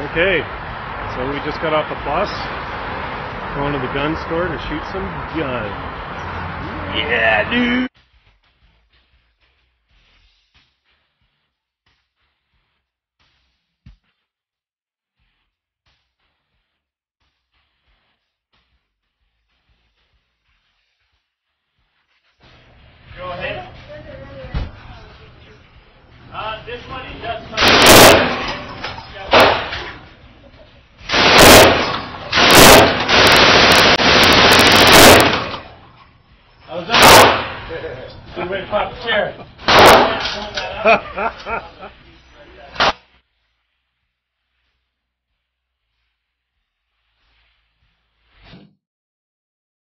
Okay, so we just got off the bus, going to the gun store to shoot some guns. Yeah, dude! Go ahead. This one is just How's that? Good way to pop a chair.